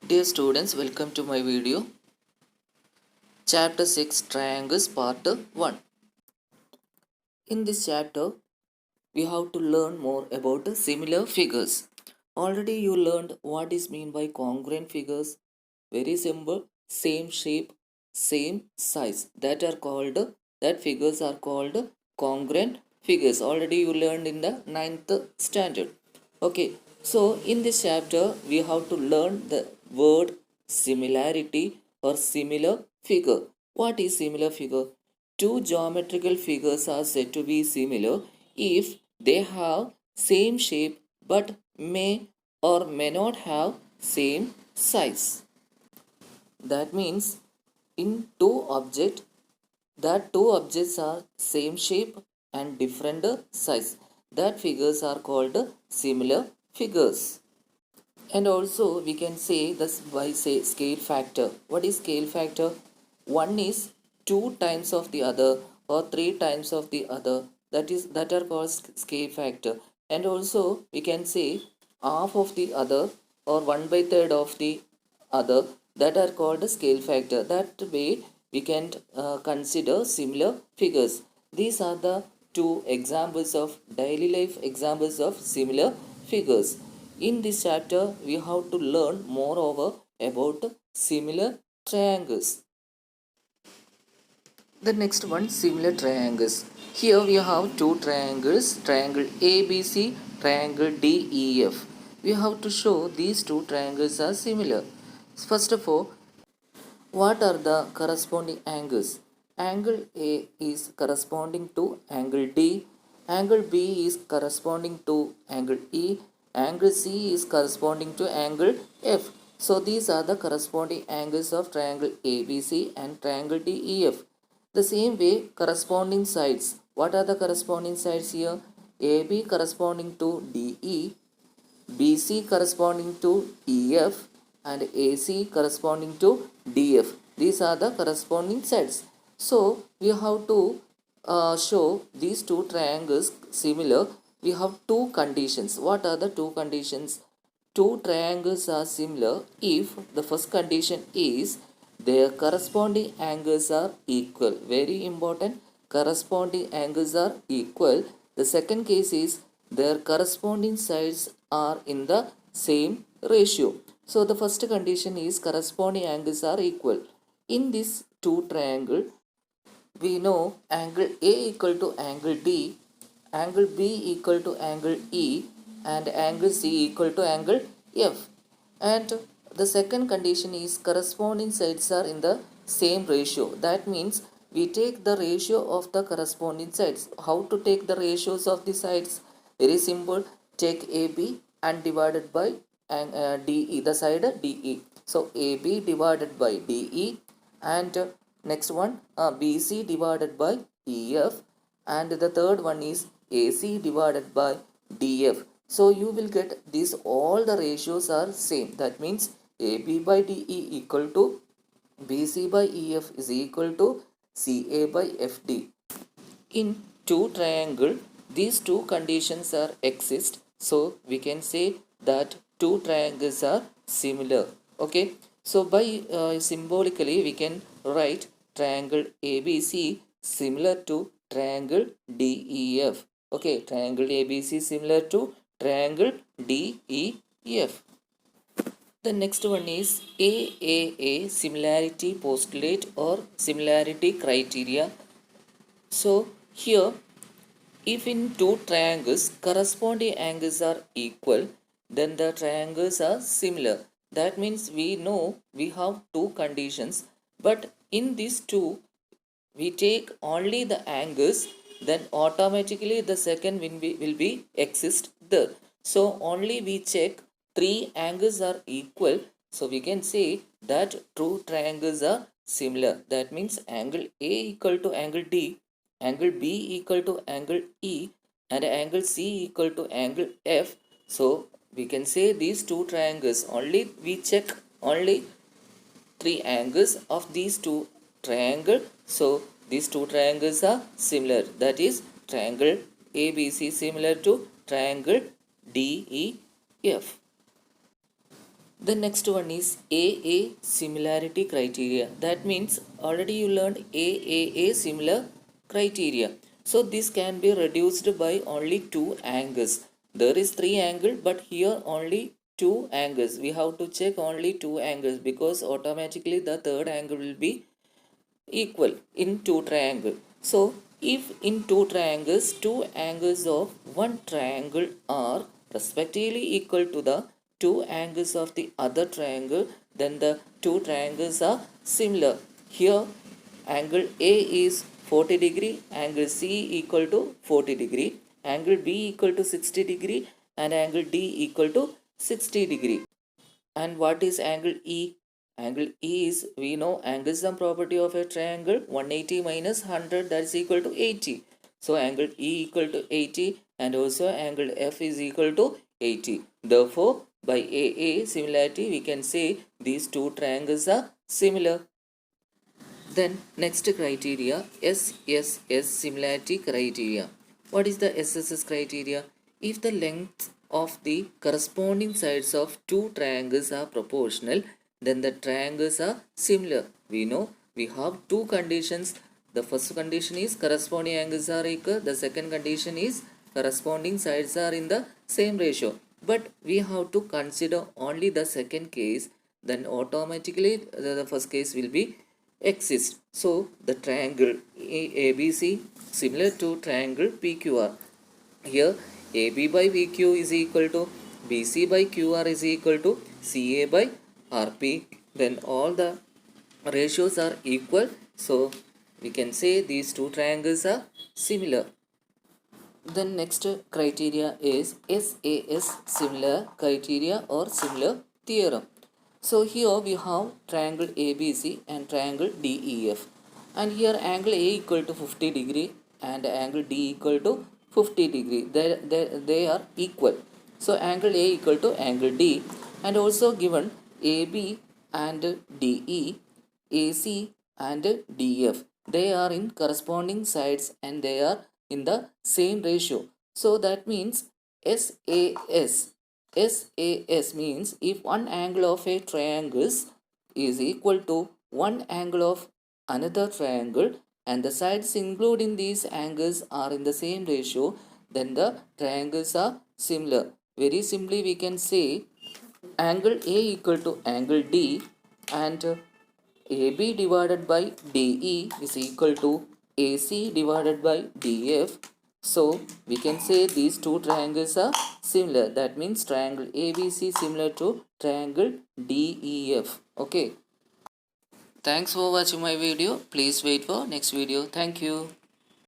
Dear students, welcome to my video. Chapter 6 Triangles Part 1. In this chapter, we have to learn more about similar figures. Already you learned what is mean by congruent figures. Very simple, same shape, same size. That figures are called congruent figures. Already you learned in the 9th standard. Okay, so in this chapter, we have to learn the word similarity or similar figure. What is similar figure? Two geometrical figures are said to be similar if they have same shape but may or may not have same size. That means in two objects are same shape and different size. That figures are called similar figures. And also we can say this by say scale factor. What is scale factor? One is two times of the other or three times of the other. That are called scale factor. And also we can say half of the other or 1/3 of the other, that are called scale factor. That way we can consider similar figures. These are the two examples of daily life examples of similar figures. In this chapter, we have to learn moreover about similar triangles. The next one, similar triangles. Here we have two triangles, triangle ABC, triangle DEF. We have to show these two triangles are similar. First of all, what are the corresponding angles? Angle A is corresponding to angle D, angle B is corresponding to angle E, angle C is corresponding to angle F. So these are the corresponding angles of triangle ABC and triangle DEF. The same way, corresponding sides. What are the corresponding sides here? AB corresponding to DE, BC corresponding to EF, and AC corresponding to DF. These are the corresponding sides. So we have to show these two triangles similar. We have two conditions. What are the two conditions? Two triangles are similar if the first condition is their corresponding angles are equal. Very important. Corresponding angles are equal. The second case is their corresponding sides are in the same ratio. So the first condition is corresponding angles are equal. In this two triangle, we know angle A equal to angle D, angle B equal to angle E, and angle C equal to angle F. And the second condition is corresponding sides are in the same ratio. That means we take the ratio of the corresponding sides. How to take the ratios of the sides? Very simple. Take AB and divided by DE, the side DE. So AB divided by DE, and next one BC divided by EF, and the third one is AC divided by DF. So you will get these, all the ratios are same. That means AB by DE equal to BC by EF is equal to CA by FD. In two triangle, these two conditions are exist. So we can say that two triangles are similar. Okay. So by symbolically we can write triangle ABC similar to triangle DEF. Okay, triangle ABC similar to triangle DEF. The next one is AAA, similarity postulate or similarity criteria. So here, if in two triangles corresponding angles are equal, then the triangles are similar. That means we know we have two conditions, but in these two we take only the angles, then automatically the second will be exist there. So only we check three angles are equal, so we can say that two triangles are similar. That means angle A equal to angle D, angle B equal to angle E, and angle C equal to angle F. So we can say these two triangles, only we check only three angles of these two triangle. So these two triangles are similar. That is triangle ABC similar to triangle DEF. The next one is AAA similarity criteria. That means already you learned AAA similar criteria. So this can be reduced by only two angles. There is three angles, but here only two angles. We have to check only two angles because automatically the third angle will be equal in two triangle. So if in two triangles, two angles of one triangle are respectively equal to the two angles of the other triangle, then the two triangles are similar. Here angle A is 40 degree, angle C equal to 40 degree, angle B equal to 60 degree, and angle D equal to 60 degree. And what is angle E? Angle E is, we know angle sum property of a triangle, 180 minus 100, that is equal to 80. So angle E equal to 80, and also angle F is equal to 80. Therefore, by AA similarity, we can say these two triangles are similar. Then next criteria, SSS similarity criteria. What is the SSS criteria? If the length of the corresponding sides of two triangles are proportional, then the triangles are similar. We know we have two conditions. The first condition is corresponding angles are equal. The second condition is corresponding sides are in the same ratio. But we have to consider only the second case. Then automatically the first case will be exist. So the triangle ABC similar to triangle PQR. Here AB by PQ is equal to BC by QR is equal to CA by RP. Then all the ratios are equal. So we can say these two triangles are similar. The next criteria is SAS similar criteria or similar theorem. So here we have triangle ABC and triangle DEF, and here angle A equal to 50 degree and angle D equal to 50 degree. They are equal. So angle A equal to angle D, and also given AB and DE, AC and DF. They are in corresponding sides and they are in the same ratio. So that means SAS. SAS means if one angle of a triangle is equal to one angle of another triangle and the sides including these angles are in the same ratio, then the triangles are similar. Very simply we can say angle A equal to angle D, and AB divided by DE is equal to AC divided by DF. So we can say these two triangles are similar. That means triangle ABC similar to triangle DEF. Okay. Thanks for watching my video. Please wait for next video. Thank you.